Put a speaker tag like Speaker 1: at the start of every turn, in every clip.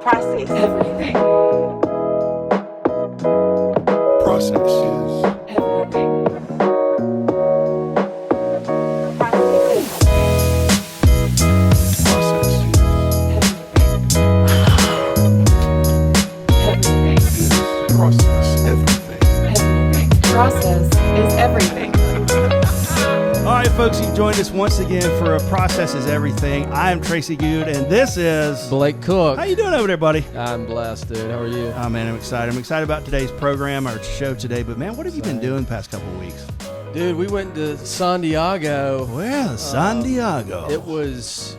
Speaker 1: Process everything.
Speaker 2: Process is
Speaker 1: Everything.
Speaker 2: process
Speaker 1: Everything.
Speaker 2: is process everything.
Speaker 1: Everything. Process is everything.
Speaker 3: All right, folks, you've joined us once again for a Process is Everything. I am Tracy Good, and this is...
Speaker 4: Blake Cook.
Speaker 3: How you doing over there, buddy?
Speaker 4: I'm blessed, dude. How are you?
Speaker 3: Oh, man, I'm excited. I'm excited about today's program, our show today. But, man, what have you been doing the past couple of weeks?
Speaker 4: Dude, we went to San Diego.
Speaker 3: Well, San Diego.
Speaker 4: It was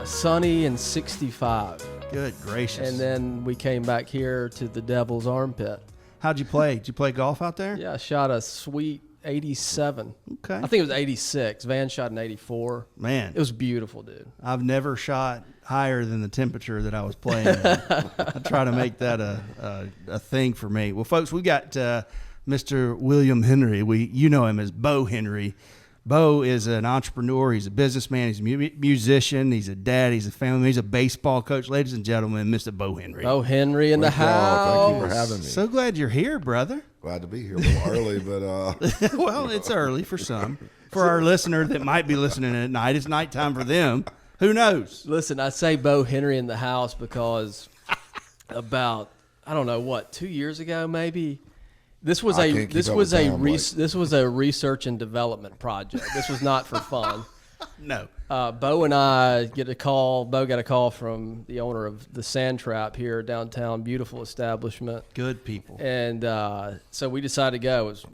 Speaker 4: sunny and 65.
Speaker 3: Good gracious.
Speaker 4: And then we came back here to the Devil's Armpit.
Speaker 3: How'd you play? Did you play golf out there?
Speaker 4: Yeah, I shot a sweet 87.
Speaker 3: Okay.
Speaker 4: I think it was 86. Van shot an 84.
Speaker 3: Man.
Speaker 4: It was beautiful, dude.
Speaker 3: I've never shot higher than the temperature that I was playing in. I try to make that a thing for me. Well, folks, we got Mr. William Henry. You know him as Beau Henry. Beau is an entrepreneur. He's a businessman. He's a musician. He's a dad. He's a family. He's a baseball coach. Ladies and gentlemen, Mr. Beau Henry.
Speaker 4: Oh, Henry in the
Speaker 5: Thank y'all.
Speaker 4: house.
Speaker 5: Thank you for having me.
Speaker 3: So glad you're here, brother.
Speaker 5: Glad to be here a little early, but
Speaker 3: Well, it's early for some. For our listener that might be listening at night, it's nighttime for them. Who knows?
Speaker 4: Listen, I say Beau Henry in the house because about, I don't know what, 2 years ago maybe. This was
Speaker 5: I
Speaker 4: a
Speaker 5: can't keep
Speaker 4: this
Speaker 5: up
Speaker 4: was
Speaker 5: with
Speaker 4: a
Speaker 5: time,
Speaker 4: this was a research and development project. This was not for fun.
Speaker 3: No.
Speaker 4: Beau and I get a call. Beau got a call from the owner of the Sand Trap here downtown. Beautiful establishment.
Speaker 3: Good people.
Speaker 4: And so we decided to go. It was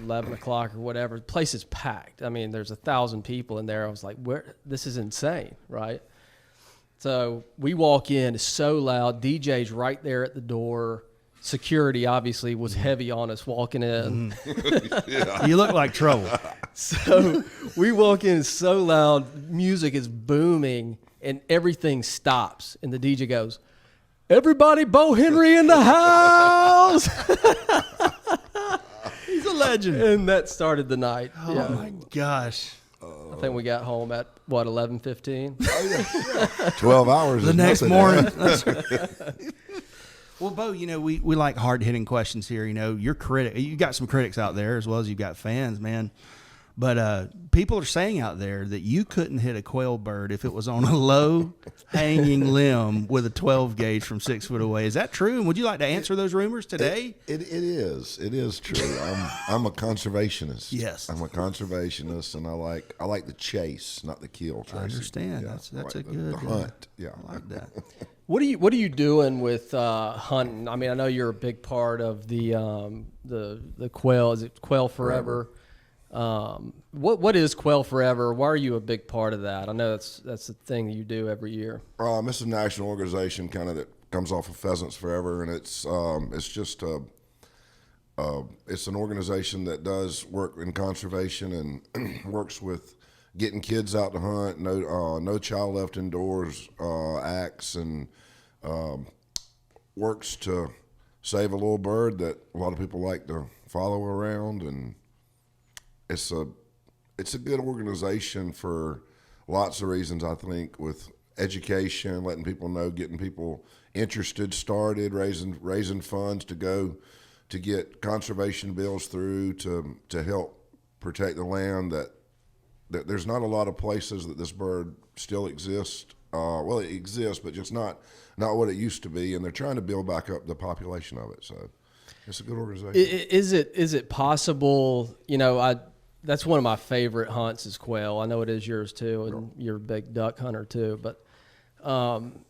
Speaker 4: 11 o'clock or whatever. The place is packed. I mean, there's 1,000 people in there. I was like, "Where? This is insane, right?" So we walk in. It's so loud. DJ's right there at the door. Security obviously was heavy on us walking in.
Speaker 3: You look like trouble.
Speaker 4: So we walk in, it's so loud, music is booming, and everything stops. And the DJ goes, "Everybody, Beau Henry in the house!"
Speaker 3: He's a legend.
Speaker 4: And that started the night.
Speaker 3: Oh,
Speaker 4: Yeah.
Speaker 3: my gosh.
Speaker 4: I think we got home at, 11:15?
Speaker 5: 12 hours
Speaker 3: The
Speaker 5: is
Speaker 3: next
Speaker 5: nothing.
Speaker 3: morning. That's right. Well, Beau, we like hard-hitting questions here. You're you got some critics out there as well as you've got fans, man. But people are saying out there that you couldn't hit a quail bird if it was on a low-hanging limb with a 12 gauge from 6 foot away. Is that true? And would you like to answer those rumors today?
Speaker 5: It is. It is true. I'm a conservationist.
Speaker 3: Yes.
Speaker 5: I'm a conservationist, and I like the chase, not the kill, Tracy.
Speaker 3: I understand.
Speaker 5: Yeah,
Speaker 3: That's
Speaker 5: I like
Speaker 3: a good
Speaker 5: the hunt. Yeah.
Speaker 3: I like that.
Speaker 4: What are you doing with hunting? I mean, I know you're a big part of the Quail. Is it Quail Forever? What is Quail Forever? Why are you a big part of that? I know that's the thing that you do every year.
Speaker 5: It's a national organization kind of that comes off of Pheasants Forever, and it's just it's an organization that does work in conservation and works with getting kids out to hunt. No child left indoors acts, and works to save a little bird that a lot of people like to follow around, and it's a good organization for lots of reasons, I think, with education, letting people know, getting people interested, started, raising funds to go to get conservation bills through to help protect the land. That there's not a lot of places that this bird still exists. Well, it exists, but just not what it used to be, and they're trying to build back up the population of it. So it's a good organization.
Speaker 4: Is it possible? That's one of my favorite hunts is quail. I know it is yours too, and you're a big duck hunter too. But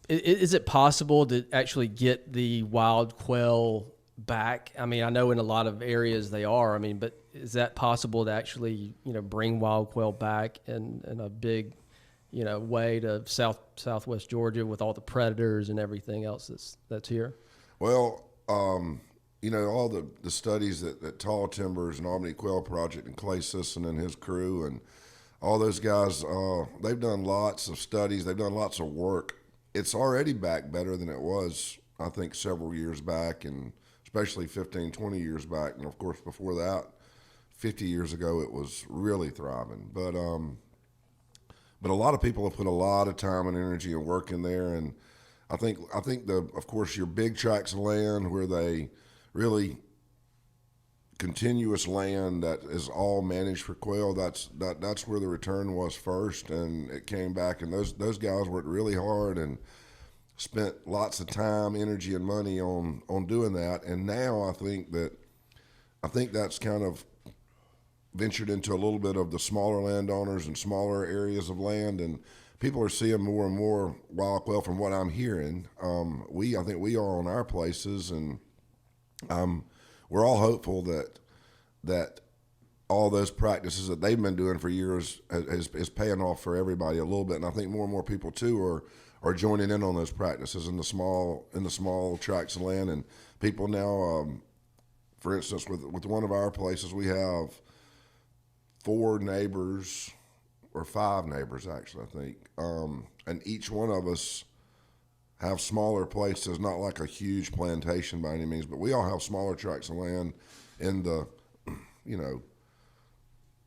Speaker 4: is it possible to actually get the wild quail back? I mean, I know in a lot of areas they are. I mean, but is that possible to actually bring wild quail back in a big way to southwest Georgia with all the predators and everything else that's here?
Speaker 5: Well, all the studies that Tall Timbers and Albany Quail Project and Clay Sisson and his crew and all those guys, they've done lots of studies. They've done lots of work. It's already back better than it was, I think, several years back, and especially 15, 20 years back. And, of course, before that, 50 years ago, it was really thriving. But a lot of people have put a lot of time and energy and work in there, and I think of course your big tracts of land where they really continuous land that is all managed for quail. That's where the return was first, and it came back. And those guys worked really hard and spent lots of time, energy, and money on doing that. And now I think that's kind of ventured into a little bit of the smaller landowners and smaller areas of land, and people are seeing more and more wild quail from what I'm hearing. I think we are on our places, and we're all hopeful that all those practices that they've been doing for years is paying off for everybody a little bit. And I think more and more people too are joining in on those practices in the small tracts of land. And people now, for instance, with one of our places, we have 4 neighbors, or 5 neighbors actually, I think, and each one of us have smaller places, not like a huge plantation by any means, but we all have smaller tracts of land in the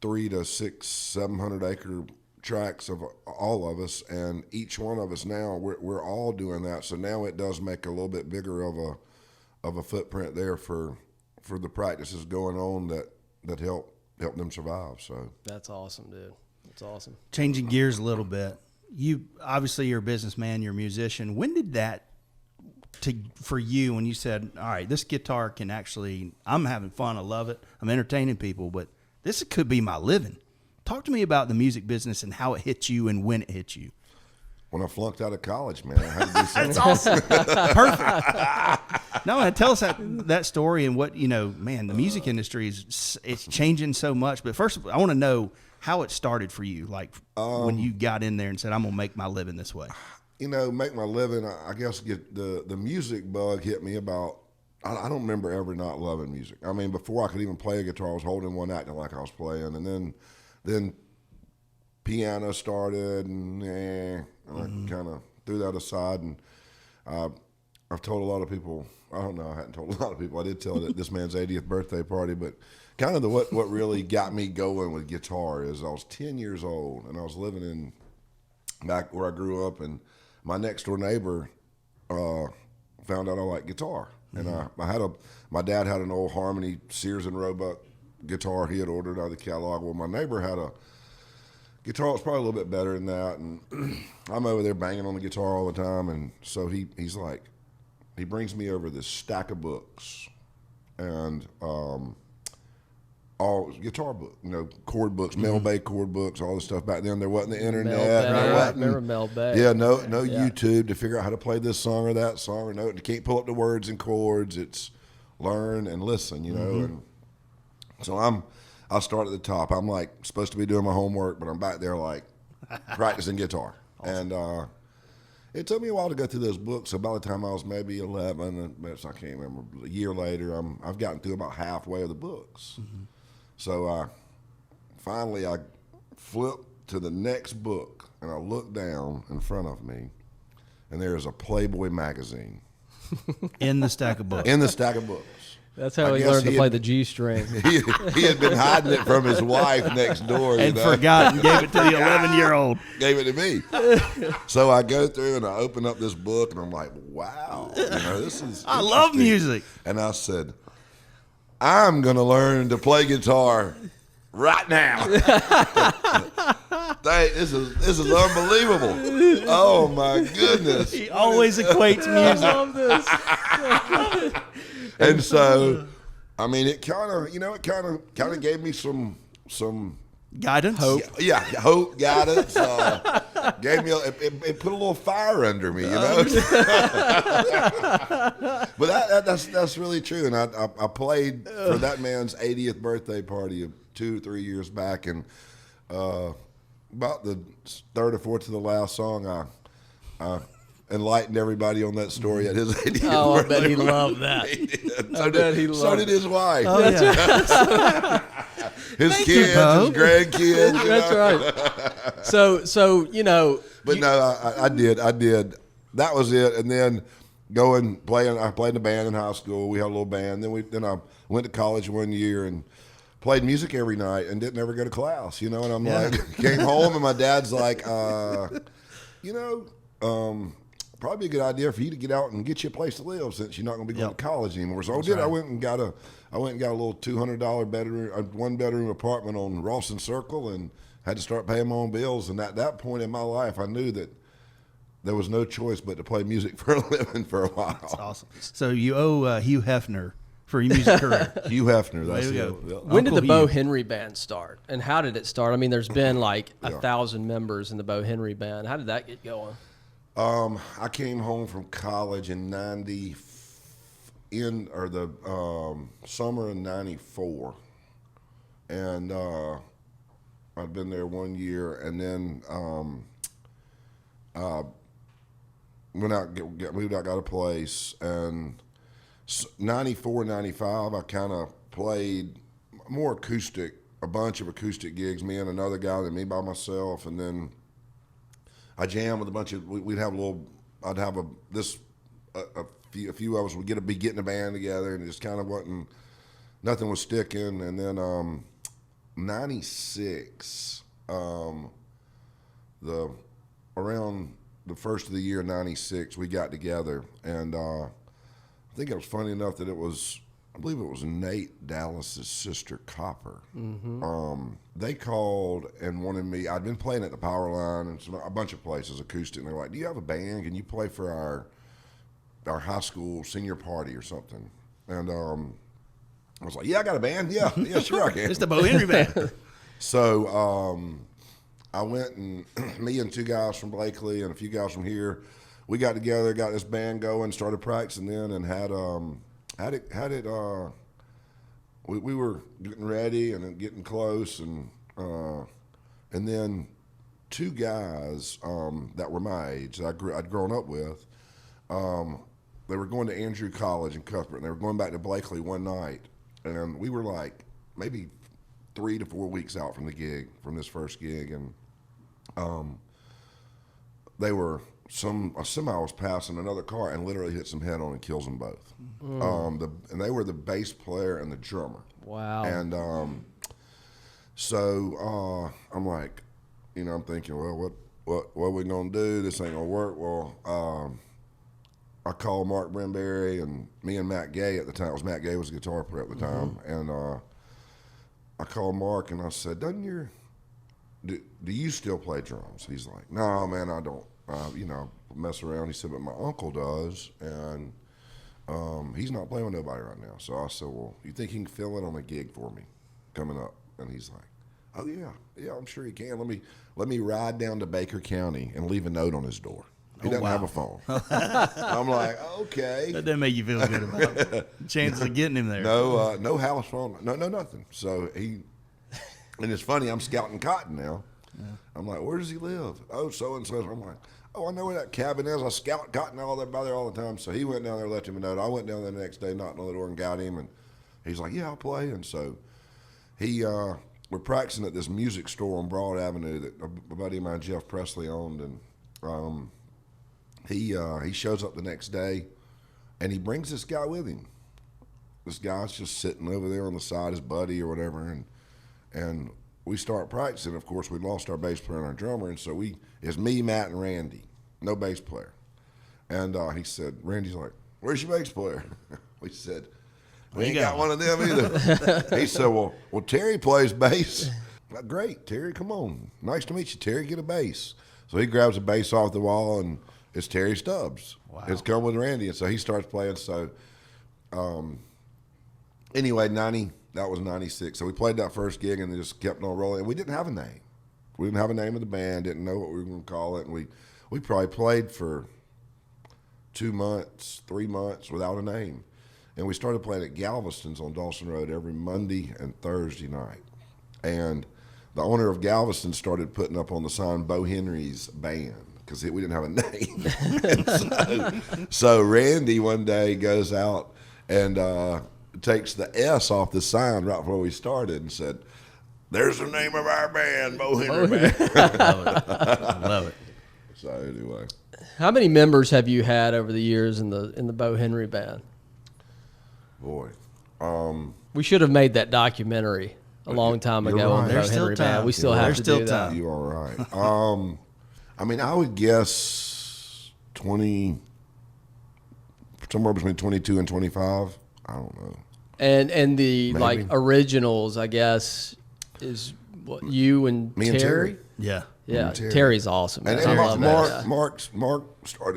Speaker 5: 300 to 600, 700 acre tracts of all of us, and each one of us now we're all doing that. So now it does make a little bit bigger of a footprint there for the practices going on that help them survive. So
Speaker 4: That's awesome, dude. That's awesome.
Speaker 3: Changing gears a little bit. You obviously you're a businessman, you're a musician. When did that for you, when you said, all right, this guitar can actually, I'm having fun, I love it, I'm entertaining people, but this could be my living. Talk to me about the music business and how it hit you and when it hit you.
Speaker 5: when I flunked out of college, man, I had to do something.
Speaker 3: That's awesome. Perfect. No, and tell us that story and what, man, the music industry it's changing so much. But first, I want to know how it started for you, like when you got in there and said, I'm going to make my living this way.
Speaker 5: Make my living, I guess the music bug hit me about, I don't remember ever not loving music. I mean, before I could even play a guitar, I was holding one acting like I was playing. And then piano started, and I kind of threw that aside. And I've told a lot of people, I don't know, I hadn't told a lot of people. I did tell this man's 80th birthday party, but kind of what really got me going with guitar is I was 10 years old, and I was living in back where I grew up, and my next door neighbor found out I liked guitar. And my dad had an old Harmony Sears and Roebuck guitar he had ordered out of the catalog. Well, my neighbor had a guitar that was probably a little bit better than that, and I'm over there banging on the guitar all the time. And so he's like, he brings me over this stack of books, and all guitar books, chord books, Mel Bay chord books, all this stuff. Back then there wasn't the internet.
Speaker 4: Remember Mel Bay?
Speaker 5: Yeah, no YouTube to figure out how to play this song or that song, or no, you can't pull up the words and chords. It's learn and listen, And so I'll start at the top. I'm like supposed to be doing my homework, but I'm back there like practicing guitar. Awesome. And it took me a while to go through those books. So by the time I was maybe 11, I can't remember, a year later, I've gotten through about halfway of the books. Mm-hmm. So finally I flipped to the next book, and I looked down in front of me, and there's a Playboy magazine.
Speaker 3: In the stack of books.
Speaker 5: In the stack of books.
Speaker 4: That's how he learned to play the G string.
Speaker 5: He had been hiding it from his wife next door.
Speaker 3: And forgot and gave it to the 11-year-old.
Speaker 5: Gave it to me. So I go through and I open up this book, and I'm like, wow, this is
Speaker 3: I love music.
Speaker 5: And I said, I'm going to learn to play guitar right now. This is unbelievable. Oh, my goodness.
Speaker 3: He always equates music.
Speaker 4: I love this.
Speaker 5: And so, I mean, it kind of gave me some
Speaker 3: guidance,
Speaker 5: hope. Yeah, hope, guidance. Gave me it put a little fire under me, But that's really true. And I played for that man's 80th birthday party of 2 or 3 years back, and about the third or fourth to the last song, I enlightened everybody on that story at his 80th
Speaker 4: I
Speaker 5: birthday.
Speaker 4: bet he loved that.
Speaker 5: So did his wife.
Speaker 3: Oh, yeah.
Speaker 5: His kids, his grandkids.
Speaker 4: That's right. So
Speaker 5: But I did. That was it. And then I played in a band in high school. We had a little band. Then I went to college one year and played music every night and didn't ever go to class, And I'm like, came home and my dad's like, probably a good idea for you to get out and get you a place to live since you're not going to be going to college anymore. So I went and got a little $200 bedroom, a 1-bedroom apartment on Rawson Circle, and had to start paying my own bills. And at that point in my life, I knew that there was no choice but to play music for a living for a while.
Speaker 3: That's awesome. So you owe Hugh Hefner for your music career.
Speaker 5: Hugh Hefner, that's
Speaker 3: There we
Speaker 5: it.
Speaker 3: go.
Speaker 5: Yeah.
Speaker 4: When did the
Speaker 3: Uncle
Speaker 4: Beau
Speaker 3: Hugh.
Speaker 4: Henry Band start, and how did it start? I mean, there's been like 1,000 members in the Beau Henry Band. How did that get going?
Speaker 5: I came home from college in summer of '94, and I'd been there 1 year, and then went out, moved out, got a place, and '94, '95, I kind of played more acoustic, a bunch of acoustic gigs, me and another guy, then me by myself, and then I jammed with a bunch of. We'd have a little. I'd have a few of us would be getting a band together, and it just kind of wasn't. Nothing was sticking, and then '96, around the first of the year '96, we got together, and I think it was funny enough that I believe it was Nate Dallas's sister, Copper. They called and wanted me. I'd been playing at the Power Line and a bunch of places, acoustic. And they're like, "Do you have a band? Can you play for our high school senior party or something?" And I was like, "Yeah, I got a band. Yeah, sure I can."
Speaker 3: It's the Beau Henry Band.
Speaker 5: So I went, and me and 2 guys from Blakely and a few guys from here, we got together, got this band going, started practicing then, and had it. We were getting ready and getting close, and then 2 guys that were my age that I'd grown up with. They were going to Andrew College in Cuthbert, and they were going back to Blakely one night, and we were like maybe 3 to 4 weeks out from this first gig, and a semi was passing another car and literally hits them head on and kills them both. And they were the bass player and the drummer.
Speaker 4: Wow.
Speaker 5: And so I'm like, I'm thinking, well, what are we gonna do? This ain't gonna work. Well, I called Mark Brimberry and me and Matt Gay at the time. Matt Gay was the guitar player at the time, and I called Mark and I said, do you still play drums? He's like, "No, man, I don't. Mess around." He said, "But my uncle does, and he's not playing with nobody right now." So I said, "Well, you think he can fill in on a gig for me coming up?" And he's like, "Oh yeah, I'm sure he can. Let me ride down to Baker County and leave a note on his door. He doesn't have a phone." I'm like, "Okay."
Speaker 3: That doesn't make you feel good about it. Chances of getting him there.
Speaker 5: No house phone, no nothing. So and it's funny, I'm scouting cotton now. Yeah. I'm like, "Where does he live?" "Oh, so and so." I'm like, "Oh, I know where that cabin is. I scout cotton by there all the time." So he went down there, left him a note. I went down there the next day, knocked on the door and got him, and he's like, "Yeah, I'll play." And so we're practicing at this music store on Broad Avenue that a buddy of mine, Jeff Presley, owned, and he shows up the next day, and he brings this guy with him. This guy's just sitting over there on the side, his buddy or whatever, and we start practicing. Of course, we lost our bass player and our drummer, and so it's me, Matt, and Randy, no bass player. And he said, Randy's like, "Where's your bass player?" We said, "We ain't got one of them either." He said, well, Terry plays bass." I'm like, "Great, Terry, come on. Nice to meet you, Terry. Get a bass." So he grabs a bass off the wall, and it's Terry Stubbs. Wow. It's come with Randy, and so he starts playing. So anyway, that was '96. So we played that first gig and then just kept on rolling. And we didn't have a name. We didn't have a name of the band, didn't know what we were going to call it. And we probably played for 2 months, 3 months without a name. And we started playing at Galveston's on Dawson Road every Monday and Thursday night. And the owner of Galveston started putting up on the sign Beau Henry's Band because we didn't have a name. so Randy one day goes out and takes the S off the sign right before we started and said, "There's the name of our band, Beau Henry Band."
Speaker 3: I love it.
Speaker 5: So anyway,
Speaker 4: How many members have you had over the years in the Beau Henry Band?
Speaker 5: boy,
Speaker 4: We should have made that documentary a long time ago on the Beau
Speaker 3: There's still
Speaker 4: Henry
Speaker 3: time.
Speaker 4: Band. We still
Speaker 3: Yeah,
Speaker 4: have
Speaker 3: there's
Speaker 4: to
Speaker 3: still
Speaker 4: do that.
Speaker 3: time.
Speaker 5: you all right? I mean, I would guess 20, somewhere between 22 and 25. I don't know.
Speaker 4: And the
Speaker 5: Maybe.
Speaker 4: like originals, I guess, is what, you and
Speaker 5: Me and Terry.
Speaker 3: Yeah.
Speaker 4: Yeah,
Speaker 5: Terry.
Speaker 4: Terry's awesome. Man.
Speaker 5: And
Speaker 4: I love that guy.
Speaker 5: Mark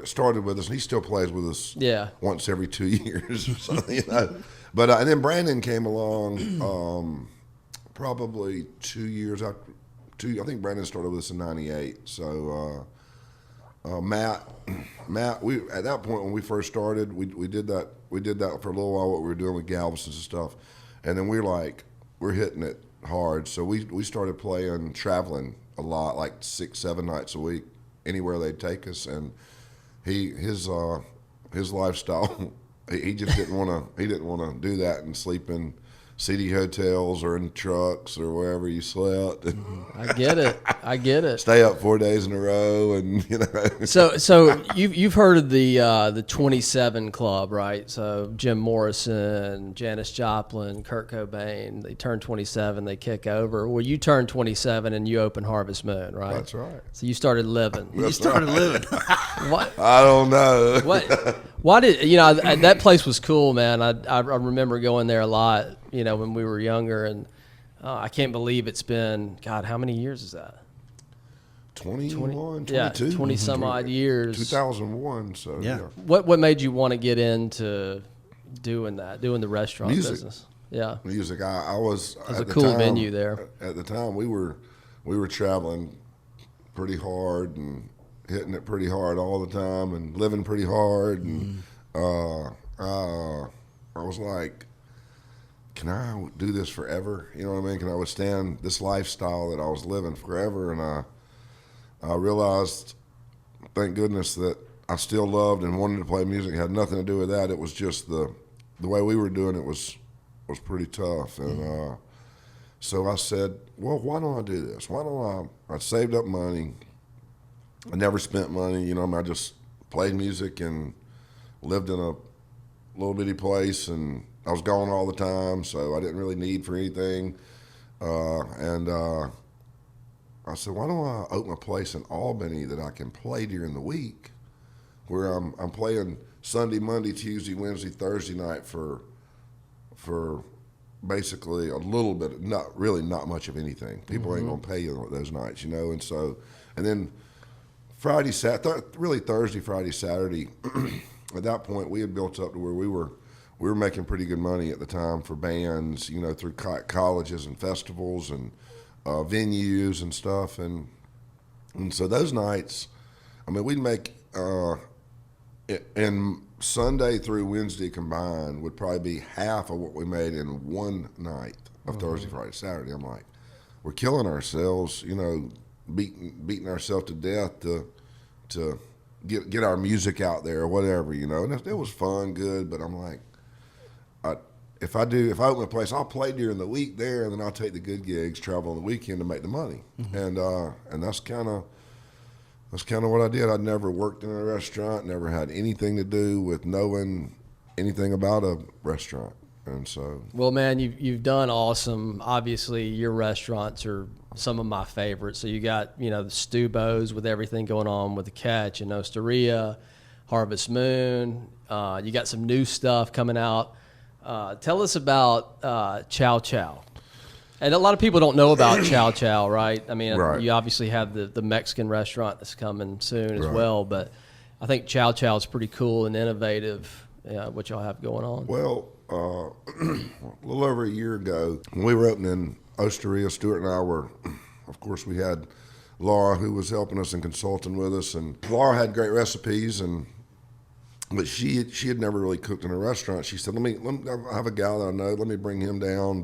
Speaker 5: started with us, and he still plays with us.
Speaker 4: Yeah.
Speaker 5: Once every 2 years, or something, you know. But and then Brandon came along, probably 2 years after. I think Brandon started with us in '98. So Matt, we at that point when we first started, we did that for a little while. What we were doing with Galveston and stuff, and then we're hitting it hard. So we started traveling a lot, like 6-7 nights a week, anywhere they'd take us. And his lifestyle, he just didn't want to do that and sleep in city hotels or in trucks or wherever you slept.
Speaker 4: I get it.
Speaker 5: Stay up 4 days in a row, and you know.
Speaker 4: So you've heard of the 27 Club, right? So Jim Morrison, Janis Joplin, Kurt Cobain, they turn 27, they kick over. Well, you turn 27 and you open Harvest Moon, right?
Speaker 5: That's right.
Speaker 4: So you started living.
Speaker 3: You started living.
Speaker 4: What?
Speaker 5: I don't know.
Speaker 4: What? Why did that place was cool, man? I remember going there a lot, when we were younger, and I can't believe it's been, God, how many years is that?
Speaker 5: 21, 22.
Speaker 4: Yeah, 20 some odd years.
Speaker 5: 2001. So
Speaker 3: Yeah.
Speaker 4: What made you want to get into doing the restaurant
Speaker 5: Music.
Speaker 4: business? Yeah,
Speaker 5: Music. I was.
Speaker 4: it was
Speaker 5: at
Speaker 4: a
Speaker 5: the
Speaker 4: cool
Speaker 5: time-
Speaker 4: venue there.
Speaker 5: At the time, we were traveling pretty hard and hitting it pretty hard all the time and living pretty hard. And I was like, can I do this forever? You know what I mean? Can I withstand this lifestyle that I was living forever? And I realized, thank goodness, that I still loved and wanted to play music. It had nothing to do with that. It was just the way we were doing it was pretty tough. And so I said, well, why don't I do this? Why don't I saved up money. I never spent money. I just played music and lived in a little bitty place, and I was gone all the time, so I didn't really need for anything. And I said, why don't I open a place in Albany that I can play during the week, where I'm playing Sunday, Monday, Tuesday, Wednesday, Thursday night for basically a little bit, not much of anything. People ain't gonna pay you those nights, and so, and then Friday, really Thursday, Friday, Saturday. At that point, we had built up to where we were making pretty good money at the time for bands, through colleges and festivals and venues and stuff, and so those nights, we'd make and Sunday through Wednesday combined would probably be half of what we made in one night of Thursday, Friday, Saturday. I'm like, we're killing ourselves, beating ourselves to death to get our music out there or whatever, and it was fun, good, but I'm like, if I open a place, I'll play during the week there, and then I'll take the good gigs, travel on the weekend to make the money. And that's kind of what I did. I'd never worked in a restaurant, never had anything to do with knowing anything about a restaurant. And so,
Speaker 4: Well, man, you've done awesome. Obviously, your restaurants are some of my favorites. So you got, the Stew Beau's with everything going on with the Catch and Osteria, Harvest Moon. You got some new stuff coming out. Tell us about Chow Chow. And a lot of people don't know about Chow Chow, right?
Speaker 5: Right.
Speaker 4: You obviously have the Mexican restaurant that's coming soon as
Speaker 5: Right.
Speaker 4: well, but I think Chow Chow is pretty cool and innovative, what y'all have going on.
Speaker 5: well, a little over a year ago, when we were opening Osteria, Stuart and I were, of course, we had Laura who was helping us and consulting with us, and Laura had great recipes, but she had never really cooked in a restaurant. She said, let me I have a guy that I know, let me bring him down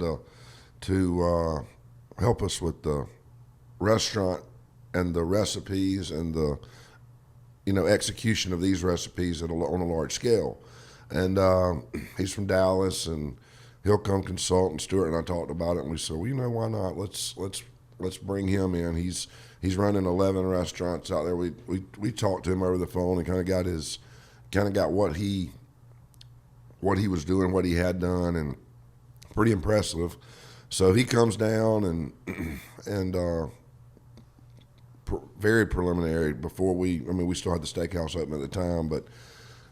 Speaker 5: to help us with the restaurant and the recipes and the execution of these recipes on a large scale. And he's from Dallas, and he'll come consult. And Stuart and I talked about it, and we said, well, why not? Let's bring him in. He's running 11 restaurants out there. We talked to him over the phone and kind of got what he was doing, what he had done, and pretty impressive. So he comes down and very preliminary before we still had the steakhouse open at the time, but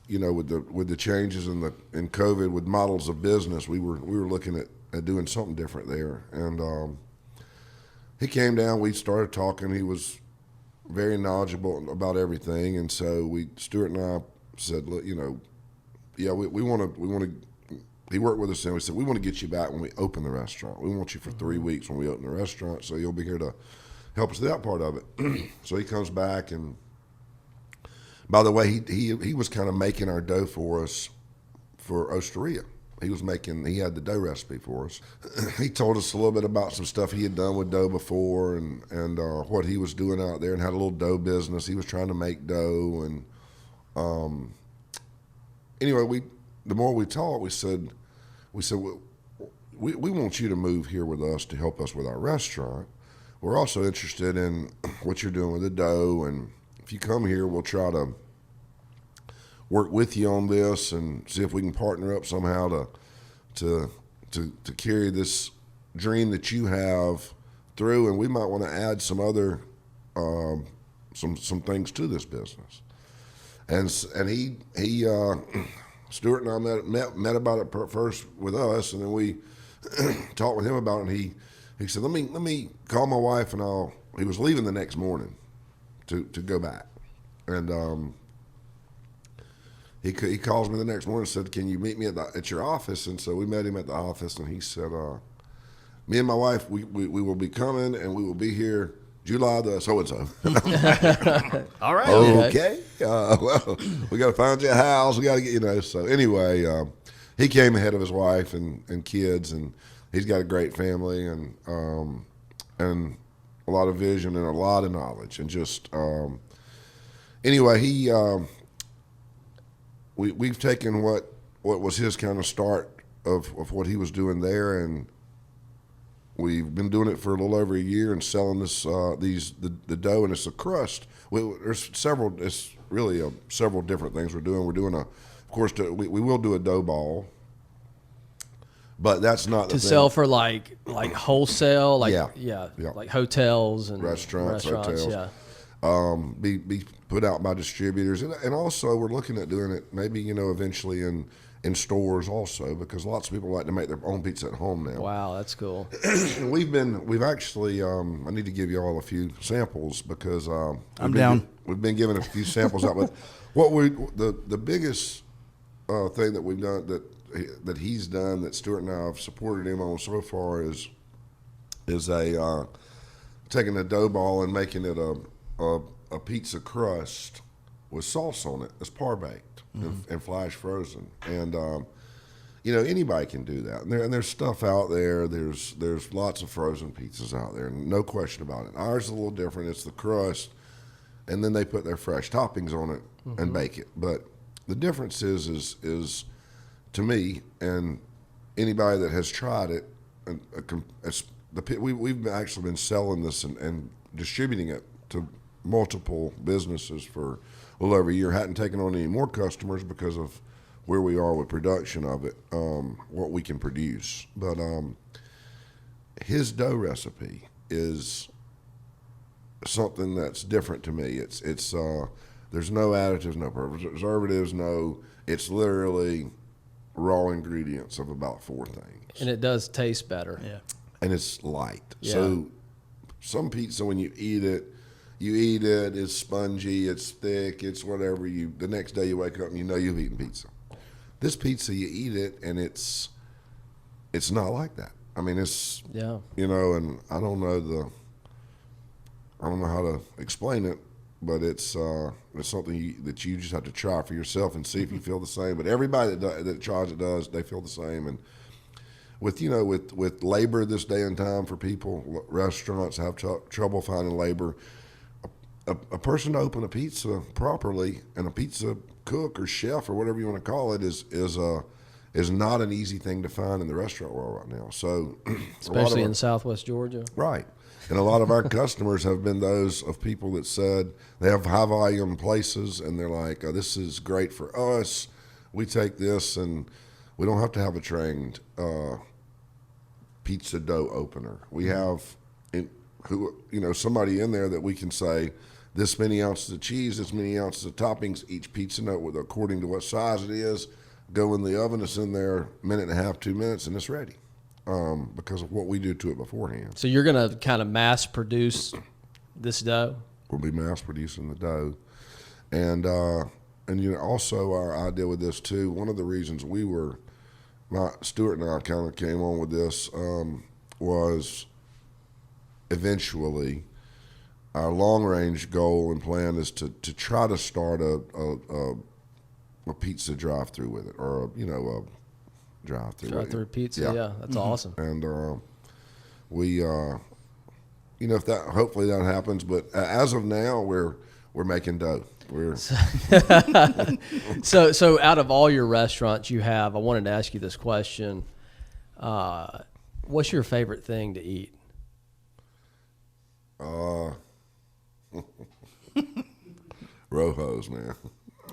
Speaker 5: with the changes in COVID with models of business, we were looking at doing something different there. And he came down, we started talking. He was very knowledgeable about everything, and so Stuart and I said, look, we want to. He worked with us, and we said, we want to get you back when we open the restaurant. We want you for 3 weeks when we open the restaurant, so you'll be here to help us with that part of it. So he comes back, and by the way, he was kind of making our dough for us for Osteria. He had the dough recipe for us. He told us a little bit about some stuff he had done with dough before, and what he was doing out there, and had a little dough business. He was trying to make dough, and anyway, the more we talked, we said, we want you to move here with us to help us with our restaurant. We're also interested in what you're doing with the dough, and if you come here, we'll try to work with you on this and see if we can partner up somehow to carry this dream that you have through, and we might want to add some other some things to this business. And he Stuart and I met about it first with us, and then we talked with him about it. And he said, let me call my wife, and he was leaving the next morning to go back, and he calls me the next morning and said, can you meet me at your office? And so we met him at the office, and he said, me and my wife, we will be coming, and we will be here July the so-and-so.
Speaker 3: All right.
Speaker 5: Okay. Well, we got to find you a house. We got to get, so anyway, he came ahead of his wife and kids, and he's got a great family, and a lot of vision and a lot of knowledge, and just, anyway, we've taken what was his kind of start of what he was doing there, and we've been doing it for a little over a year and selling the dough, and it's a crust. There's several. It's really several different things we're doing. We're doing of course, we will do a dough ball, but that's not the
Speaker 4: To
Speaker 5: thing.
Speaker 4: sell for like wholesale,
Speaker 5: Yeah.
Speaker 4: like hotels and
Speaker 5: Restaurants, hotels.
Speaker 4: Yeah.
Speaker 5: Be put out by distributors, and also we're looking at doing it maybe eventually in stores also, because lots of people like to make their own pizza at home now.
Speaker 4: Wow, that's cool.
Speaker 5: We've actually I need to give you all a few samples, because
Speaker 3: I'm down.
Speaker 5: We've been giving a few samples out, but the biggest thing that we've done that he's done, that Stuart and I have supported him on so far, is taking a dough ball and making it a pizza crust with sauce on it. It's par baked and flash frozen, and anybody can do that. And there's stuff out there. There's lots of frozen pizzas out there, no question about it. Ours is a little different. It's the crust, and then they put their fresh toppings on it and bake it. But the difference is to me, and anybody that has tried it, we've actually been selling this and distributing it to multiple businesses for a little over a year. Hadn't taken on any more customers because of where we are with production of it, what we can produce. But his dough recipe is something that's different to me. It's there's no additives, no preservatives, it's literally raw ingredients of about 4 things.
Speaker 4: And it does taste better.
Speaker 3: Yeah.
Speaker 5: And it's light.
Speaker 4: Yeah.
Speaker 5: So some pizza, when you eat it, it's spongy, it's thick, it's whatever. The next day you wake up and you've eaten pizza. This pizza, you eat it and it's not like that. I mean, it's, and I don't know how to explain it, but it's something that you just have to try for yourself and see if you feel the same. But everybody that tries it they feel the same. And with labor this day and time for people, restaurants have trouble finding labor. A person to open a pizza properly, and a pizza cook or chef or whatever you want to call it is not an easy thing to find in the restaurant world right now. So,
Speaker 4: especially in Southwest Georgia,
Speaker 5: right? And a lot of our customers have been those of people that said they have high volume places, and they're like, "This is great for us. We take this, and we don't have to have a trained pizza dough opener. We have." somebody in there that we can say this many ounces of cheese, this many ounces of toppings, each pizza note with according to what size it is, go in the oven. It's in there a minute and a half, 2 minutes, and it's ready because of what we do to it beforehand.
Speaker 4: So you're going to kind of mass produce this dough?
Speaker 5: We'll be mass producing the dough. And also our idea with this too, one of the reasons Stuart and I kind of came on with this was eventually our long range goal and plan is to try to start a pizza drive through with it, or a drive through.
Speaker 4: Drive-through pizza, yeah, that's awesome.
Speaker 5: And we, if that hopefully that happens, but as of now we're making dough.
Speaker 4: So out of all your restaurants you have, I wanted to ask you this question: what's your favorite thing to eat?
Speaker 5: Rojos, man.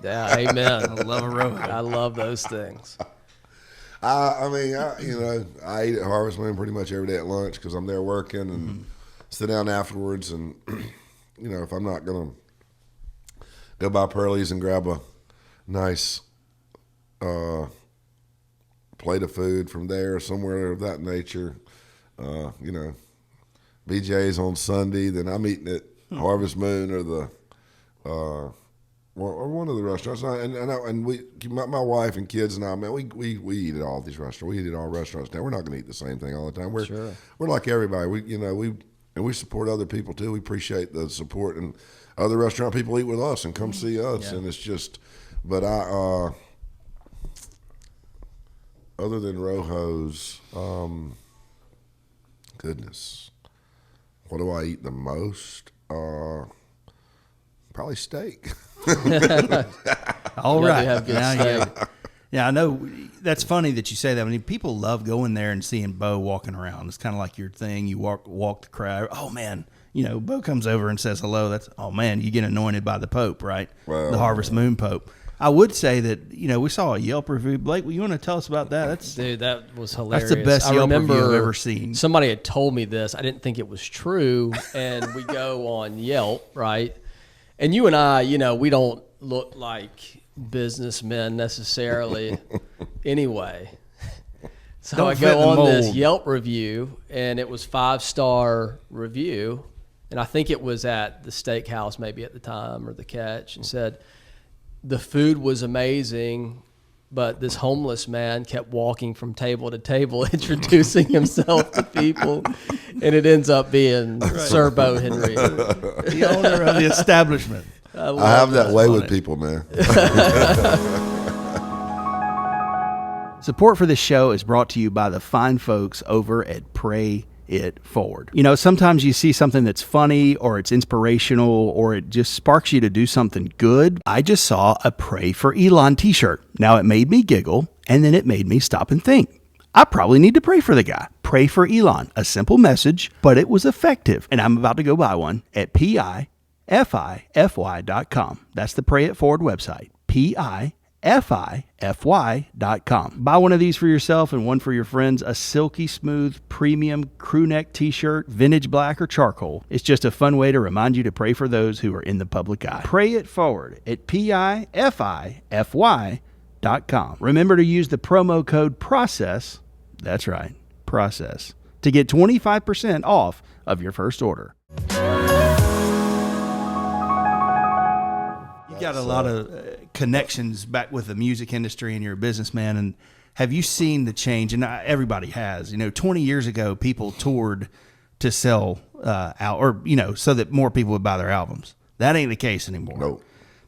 Speaker 4: Yeah, amen.
Speaker 3: I love a rojo.
Speaker 4: I love those things.
Speaker 5: I eat at Harvest Moon pretty much every day at lunch because I'm there working and sit down afterwards. And, if I'm not going to go by Pearlie's and grab a nice plate of food from there, somewhere of that nature, BJ's on Sunday, then I'm eating at Harvest Moon or the or one of the restaurants. And we, my wife and kids and I, man, we eat at all these restaurants. We eat at all restaurants now. We're not going to eat the same thing all the time. We're like everybody. We support other people too. We appreciate the support, and other restaurant people eat with us and come see us. Yeah. And it's just, but other than Rojos, goodness, what do I eat the most? Probably steak.
Speaker 3: All right.
Speaker 4: Have good steak.
Speaker 3: Yeah, I know. That's funny that you say that. I mean, people love going there and seeing Beau walking around. It's kind of like your thing. You walk the crowd. Oh, man. Beau comes over and says hello. Oh, man, you get anointed by the Pope, right?
Speaker 5: Well,
Speaker 3: the Harvest Moon Pope. I would say that, we saw a Yelp review. Blake, you want to tell us about that?
Speaker 4: Dude, that was hilarious.
Speaker 3: That's the best Yelp review I've ever seen.
Speaker 4: Somebody had told me this. I didn't think it was true. And we go on Yelp, right? And you and I, we don't look like businessmen necessarily anyway. So
Speaker 3: Don't
Speaker 4: I
Speaker 3: fit
Speaker 4: go
Speaker 3: the
Speaker 4: on this
Speaker 3: mold.
Speaker 4: Yelp review, and it was 5-star review. And I think it was at the steakhouse maybe at the time, or the Catch, and said the food was amazing, but this homeless man kept walking from table to table introducing himself to people, and it ends up being Sir Beau Henry.
Speaker 3: The owner of the establishment.
Speaker 5: I have that way with people, man.
Speaker 3: Support for this show is brought to you by the fine folks over at Pray It Forward. Sometimes you see something that's funny or it's inspirational or it just sparks you to do something good. I just saw a Pray for Elon t-shirt. Now, it made me giggle, and then it made me stop and think. I probably need to pray for the guy. Pray for Elon. A simple message, but it was effective. And I'm about to go buy one at PIFIFY.com. That's the Pray It Forward website. PIFIFY.com. Buy one of these for yourself and one for your friends. A silky smooth premium crew neck t-shirt, vintage black or charcoal. It's just a fun way to remind you to pray for those who are in the public eye. Pray It Forward at PIFIFY.com. Remember to use the promo code PROCESS, that's right, PROCESS, to get 25% off of your first order. You got a lot of connections back with the music industry, and you're a businessman. And have you seen the change? And everybody has. 20 years ago, people toured to sell out, or so that more people would buy their albums. That ain't the case anymore.
Speaker 5: Nope.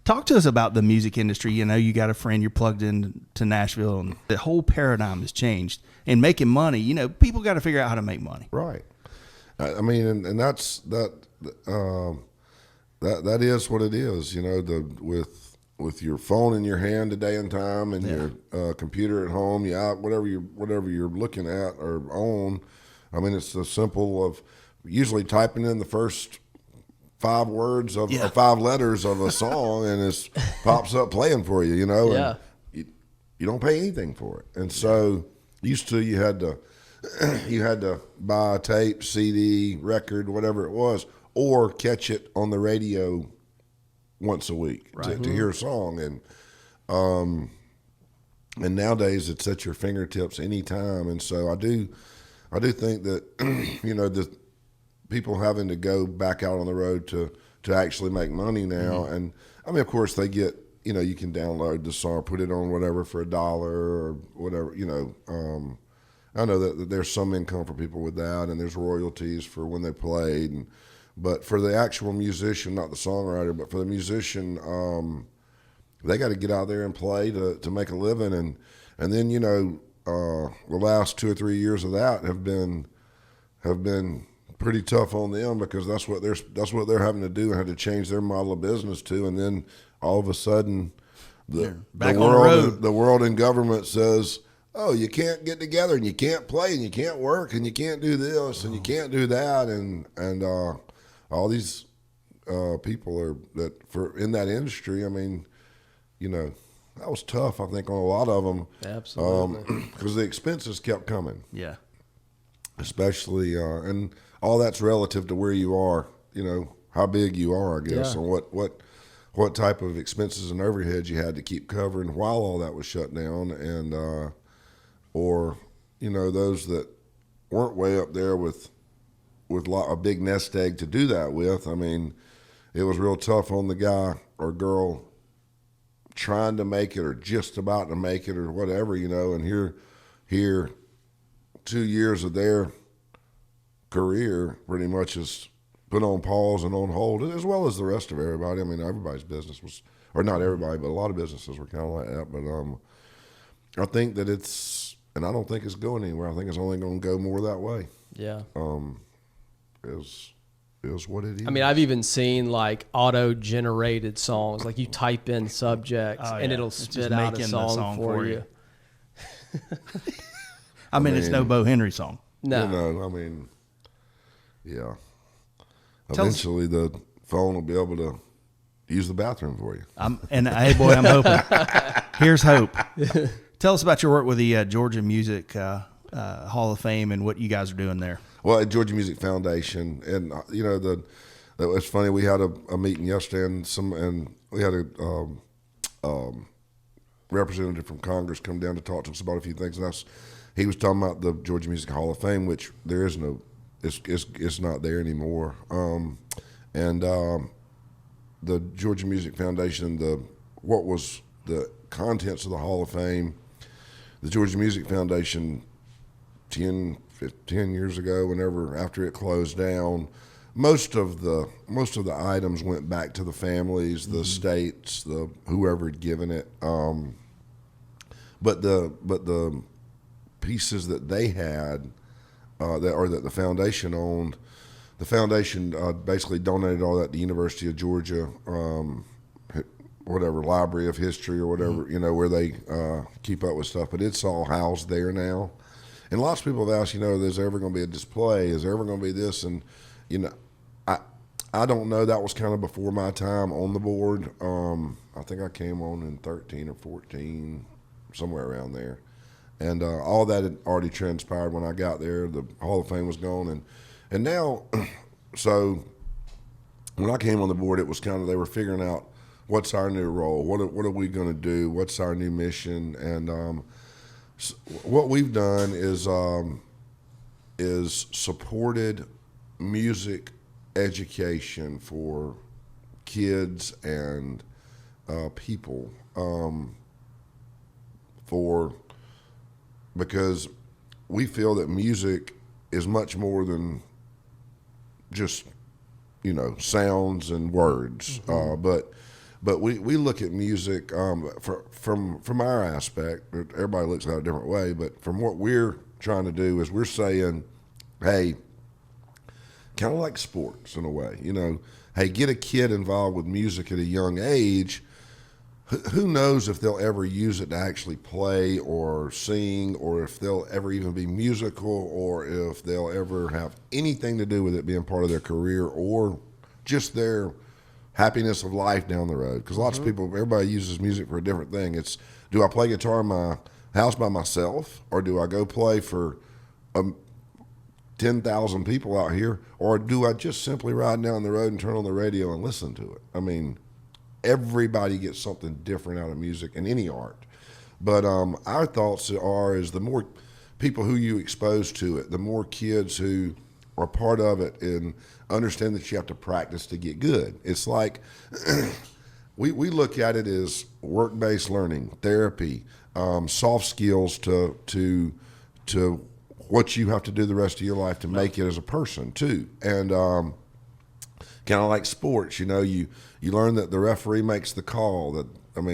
Speaker 3: Talk to us about the music industry. You got a friend, you're plugged into Nashville, and the whole paradigm has changed. And making money, people got to figure out how to make money.
Speaker 5: Right. I mean, and that's that is what it is. With your phone in your hand today and time, and your computer at home, whatever you're looking at or on. I mean, it's the simple of usually typing in the first 5 words of or 5 letters of a song, and it pops up playing for you. And you don't pay anything for it. And so used to, you had to you had to buy a tape, CD, record, whatever it was, or catch it on the radio once a week to hear a song. And nowadays it's at your fingertips anytime. And so I do think that, the people having to go back out on the road to actually make money now. And I mean, of course they get, you can download the song, put it on whatever for $1 or whatever, I know that there's some income for people with that, and there's royalties for when they played. But for the actual musician, not the songwriter, but for the musician, they got to get out there and play to make a living. And then, the last 2 or 3 years of that have been pretty tough on them, because that's what they're having to do and had to change their model of business to. And then all of a sudden, the world and government says, oh, you can't get together and you can't play and you can't work and you can't do this and you can't do that. And all these people in that industry, I mean, that was tough, I think, on a lot of them.
Speaker 4: Absolutely.
Speaker 5: Because the expenses kept coming.
Speaker 3: Yeah.
Speaker 5: Especially, and all that's relative to where you are, how big you are, I guess, and what type of expenses and overheads you had to keep covering while all that was shut down. And, or, those that weren't way up there with a big nest egg to do that with. I mean, it was real tough on the guy or girl trying to make it or just about to make it or whatever, and here 2 years of their career pretty much is put on pause and on hold, as well as the rest of everybody. I mean, everybody's business was, or not everybody, but a lot of businesses were kind of like that. But I think that and I don't think it's going anywhere. I think it's only going to go more that way.
Speaker 4: Yeah.
Speaker 5: Is what it is.
Speaker 4: I mean, I've even seen like auto-generated songs. Like you type in subjects and it'll spit out a song for you.
Speaker 3: I mean, it's no Beau Henry song.
Speaker 4: No.
Speaker 5: I mean, yeah. Eventually, the phone will be able to use the bathroom for you.
Speaker 3: Hey, boy, I'm hoping. Here's hope. Tell us about your work with the Georgia Music Hall of Fame and what you guys are doing there.
Speaker 5: Well, at Georgia Music Foundation, and it was funny. We had a meeting yesterday, and we had a representative from Congress come down to talk to us about a few things. And he was talking about the Georgia Music Hall of Fame, which there is no, it's not there anymore. The Georgia Music Foundation, what was the contents of the Hall of Fame? The Georgia Music Foundation, 10 years ago, after it closed down, most of the items went back to the families, the states, whoever had given it. But the pieces that they had, that the foundation owned, the foundation basically donated all that to the University of Georgia, whatever, Library of History or whatever, where they keep up with stuff. But it's all housed there now. And lots of people have asked, is there ever going to be a display? Is there ever going to be this? And, I don't know. That was kind of before my time on the board. I think I came on in 13 or 14, somewhere around there. And all that had already transpired when I got there. The Hall of Fame was gone. And now, so when I came on the board, it was kind of, they were figuring out what's our new role? What are we going to do? What's our new mission? And what we've done is supported music education for kids and people because we feel that music is much more than just sounds and words, but we look at music from our aspect. Everybody looks at it a different way, but from what we're trying to do is we're saying, hey, kind of like sports in a way, hey, get a kid involved with music at a young age. Who knows if they'll ever use it to actually play or sing, or if they'll ever even be musical, or if they'll ever have anything to do with it being part of their career or just their happiness of life down the road. Because lots of people, everybody uses music for a different thing. It's, do I play guitar in my house by myself, or do I go play for 10,000 people out here, or do I just simply ride down the road and turn on the radio and listen to it? I mean, everybody gets something different out of music and any art. But our thoughts is the more people who you expose to it, the more kids who are part of it and understand that you have to practice to get good. It's like we look at it as work-based learning, therapy, soft skills to what you have to do the rest of your life to make it as a person too. And kind of like sports, you learn that the referee makes the call. That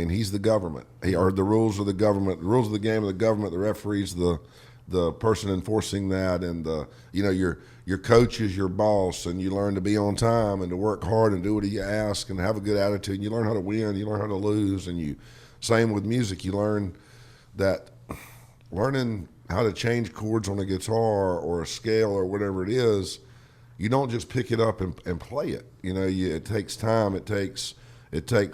Speaker 5: he's the government. Or the rules of the government, the rules of the game of the government. The referee's the person enforcing that, and your coach is your boss, and you learn to be on time and to work hard and do what he asks and have a good attitude. And you learn how to win, you learn how to lose, and same with music. You learn that learning how to change chords on a guitar or a scale or whatever it is, you don't just pick it up and play it. It takes time. It takes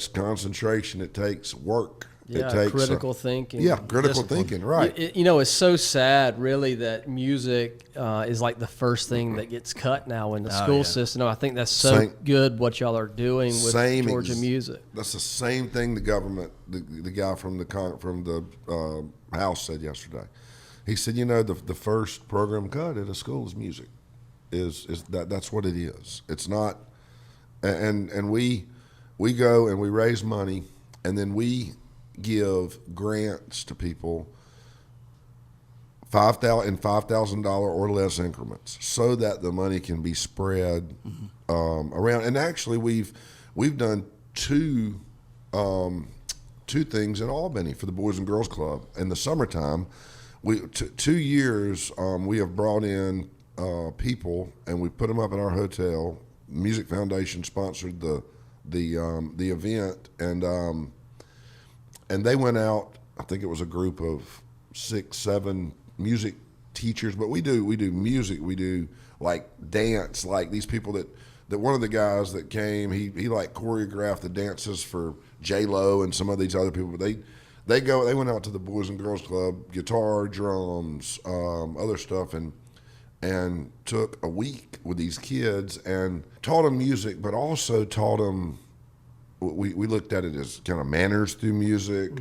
Speaker 5: concentration. It takes work.
Speaker 4: Yeah,
Speaker 5: it takes
Speaker 4: critical thinking.
Speaker 5: Yeah, critical thinking, right.
Speaker 4: It's so sad, really, that music is like the first thing that gets cut now in the school system. I think that's so good what y'all are doing with Georgia music.
Speaker 5: That's the same thing the government, the guy from the House said yesterday. He said, the first program cut at a school is music. That's what it is. It's not, and we go and we raise money, and then we give grants to people $5,000 or less increments, so that the money can be spread around. And actually, we've done two things in Albany for the Boys and Girls Club in the summertime. 2 years we have brought in people, and we put them up in our hotel. Music Foundation sponsored the event, and they went out. I think it was a group of 6, 7 music teachers, but we do music, we do like dance, like these people that one of the guys that came, he like choreographed the dances for J-Lo and some of these other people. But they went out to the Boys and Girls Club, guitar, drums, other stuff, and took a week with these kids and taught them music, but also taught them. We looked at it as kind of manners through music.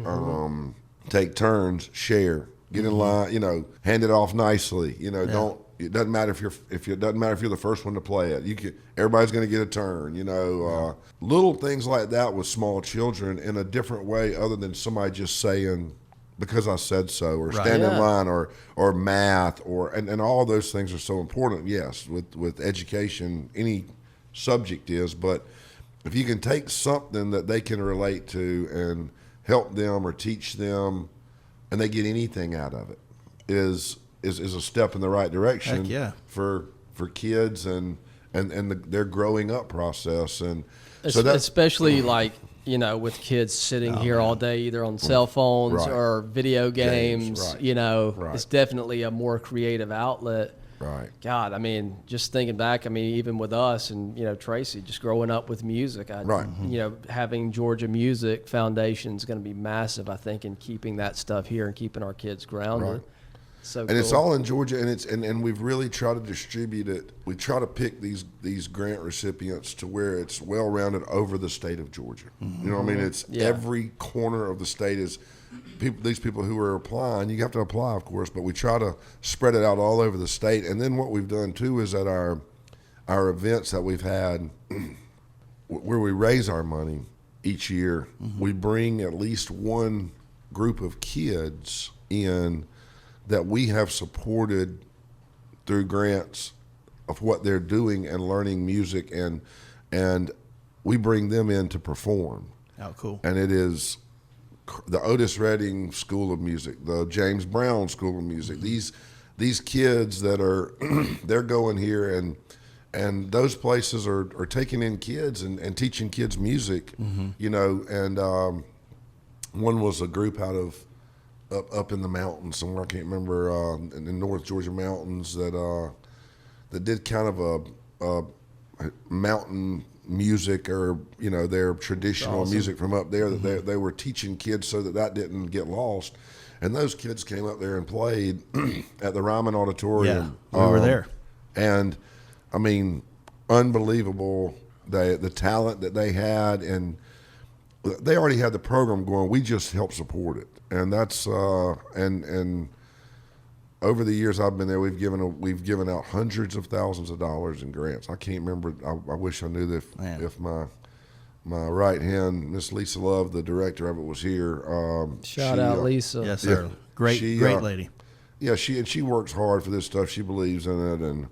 Speaker 5: Take turns, share, get in line. Hand it off nicely. Don't. It doesn't matter if you're the first one to play it. Everybody's going to get a turn. Little things like that with small children in a different way, other than somebody just saying, because I said so, or stand in line, or math, and all those things are so important. Yes, with education, any subject is, but if you can take something that they can relate to and help them or teach them, and they get anything out of it, is a step in the right direction.
Speaker 3: Heck yeah.
Speaker 5: for kids and their growing up process. And so that's
Speaker 4: especially with kids sitting here all day, either on cell phones or video games.
Speaker 5: Right.
Speaker 4: It's definitely a more creative outlet.
Speaker 5: right.
Speaker 4: God, just thinking back, even with us and, Tracy, just growing up with music,
Speaker 5: Right.
Speaker 4: Having Georgia Music Foundation is going to be massive, I think, in keeping that stuff here and keeping our kids grounded.
Speaker 5: Right.
Speaker 4: So
Speaker 5: And
Speaker 4: cool.
Speaker 5: it's all in Georgia, and we've really tried to distribute it. We try to pick these grant recipients to where it's well-rounded over the state of Georgia. You know what I mean? It's every corner of the state is these people who are applying. You have to apply, of course, but we try to spread it out all over the state. And then what we've done too is at our events that we've had, where we raise our money each year, we bring at least one group of kids in that we have supported through grants of what they're doing and learning music, and we bring them in to perform.
Speaker 3: Oh, cool.
Speaker 5: And it is the Otis Redding School of Music, the James Brown School of Music. These kids that are they're going here, and those places are taking in kids and teaching kids music, and one was a group out of up in the mountains somewhere, I can't remember, in the North Georgia mountains, that did kind of a mountain music, or their traditional music from up there, that they were teaching kids so that didn't get lost. And those kids came up there and played at the Ryman Auditorium.
Speaker 3: Yeah, we were there.
Speaker 5: And, I mean, unbelievable, the talent that they had. And they already had the program going. We just helped support it. And that's and over the years I've been there, we've given out hundreds of thousands of dollars in grants. I can't remember. I wish I knew that if my right hand, Miss Lisa Love, the director of it, was here.
Speaker 4: Shout out Lisa.
Speaker 3: Yes, sir.
Speaker 5: Yeah.
Speaker 3: Great
Speaker 5: She,
Speaker 3: lady.
Speaker 5: Yeah, she works hard for this stuff. She believes in it, and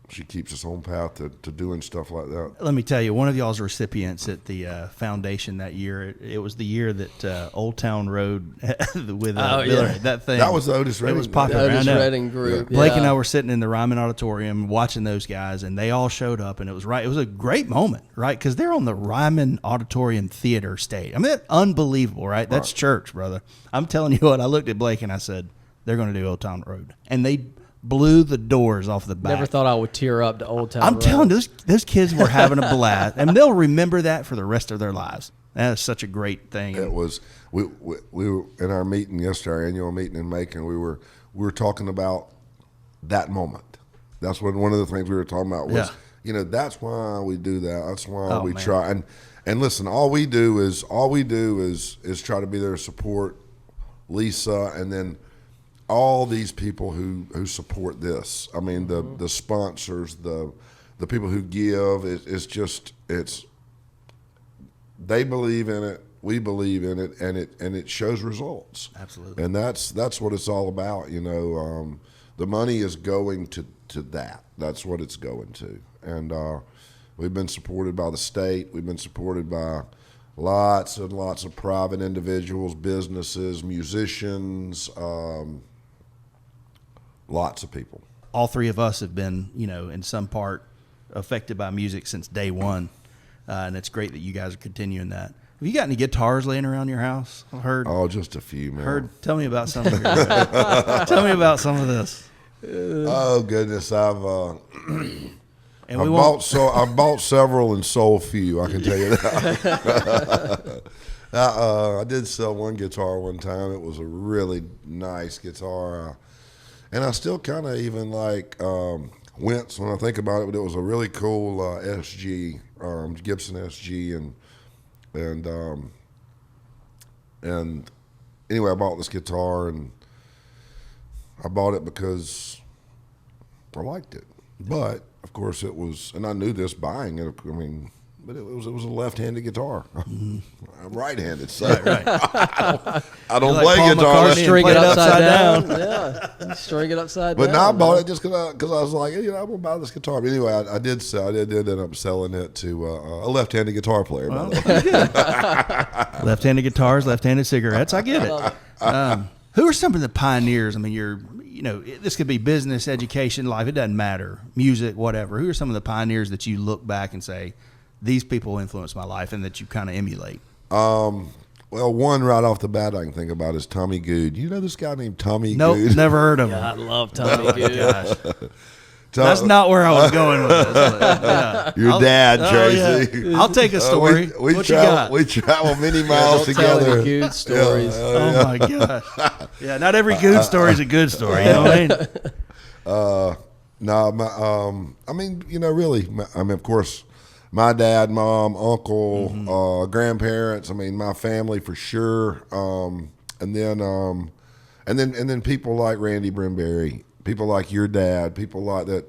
Speaker 5: she keeps us on path to doing stuff like that.
Speaker 3: Let me tell you, one of y'all's recipients at the foundation that year, it was the year that Old Town Road with that thing.
Speaker 5: That was the Otis
Speaker 3: It
Speaker 5: Redding.
Speaker 3: was popular.
Speaker 4: Otis
Speaker 3: I know.
Speaker 4: Redding group.
Speaker 3: Blake and
Speaker 4: yeah.
Speaker 3: I were sitting in the Ryman Auditorium watching those guys, and they all showed up, and it was right. It was a great moment, right? Because they're on the Ryman Auditorium Theater stage. I mean, that's unbelievable, right? That's church, brother. I'm telling you what. I looked at Blake and I said, "They're going to do Old Town Road," and they blew the doors off the back.
Speaker 4: Never thought I would tear up to Old Town
Speaker 3: I'm
Speaker 4: Road.
Speaker 3: telling you, those kids were having a blast, and they'll remember that for the rest of their lives. That is such a great thing.
Speaker 5: It was. We were in our meeting yesterday, our annual meeting in Macon. We were talking about that moment. That's what one of the things we were talking about was.
Speaker 3: Yeah.
Speaker 5: That's why we do that. That's why we
Speaker 3: man.
Speaker 5: try. And listen, all we do is try to be there to support Lisa, and then all these people who support this. I mean, the sponsors, the people who give. It's they believe in it. We believe in it, and it shows results.
Speaker 3: Absolutely.
Speaker 5: And that's what it's all about. The money is going to that. That's what it's going to. And we've been supported by the state. We've been supported by lots and lots of private individuals, businesses, musicians, lots of people.
Speaker 3: All three of us have been, in some part affected by music since day one. And it's great that you guys are continuing that. Have you got any guitars laying around your house? I've heard.
Speaker 5: Oh, just a few, man.
Speaker 3: Tell me about some of your, Tell me about some of this.
Speaker 5: Oh goodness,
Speaker 3: And we
Speaker 5: I've bought several and sold few. I can tell you that. I did sell one guitar one time. It was a really nice guitar, and I still kind of even wince when I think about it. But it was a really cool SG, Gibson SG, and anyway, I bought this guitar, and I bought it because I liked it. But of course, it was, and I knew this buying it. I mean, but it was a left-handed guitar. I'm right-handed, so
Speaker 3: Right.
Speaker 5: I don't
Speaker 3: You're like
Speaker 5: play
Speaker 3: Paul
Speaker 5: guitar.
Speaker 3: McCartney.
Speaker 4: String
Speaker 3: Play
Speaker 4: it
Speaker 3: it
Speaker 4: upside
Speaker 3: upside
Speaker 4: down. Yeah, string it upside
Speaker 5: But
Speaker 4: down.
Speaker 5: now I bought
Speaker 4: man.
Speaker 5: it just because I was like, I'm gonna buy this guitar. But anyway, I did end up selling it to a left-handed guitar player. By the way.
Speaker 3: Left-handed guitars, left-handed cigarettes. I get it. Who are some of the pioneers? I mean, this could be business, education, life. It doesn't matter. Music, whatever. Who are some of the pioneers that you look back and say, these people influenced my life, and that you kind of emulate?
Speaker 5: Well, one right off the bat I can think about is Tommy Good. You know this guy named Tommy
Speaker 3: Nope,
Speaker 5: Good?
Speaker 3: never heard of him.
Speaker 4: I love Tommy Good.
Speaker 3: Gosh. That's not where I was going with this. But, yeah.
Speaker 5: Your dad,
Speaker 3: Oh,
Speaker 5: Tracy.
Speaker 3: yeah. I'll take a story.
Speaker 5: We
Speaker 3: What you got?
Speaker 5: travel many miles
Speaker 4: Don't tell
Speaker 5: together.
Speaker 4: any good stories.
Speaker 3: Oh my gosh! Yeah, not every good story is a good story. You know what I mean?
Speaker 5: No, really. Of course, my dad, mom, uncle, grandparents. I mean, my family for sure. And then people like Randy Brimberry, people like your dad, people like that,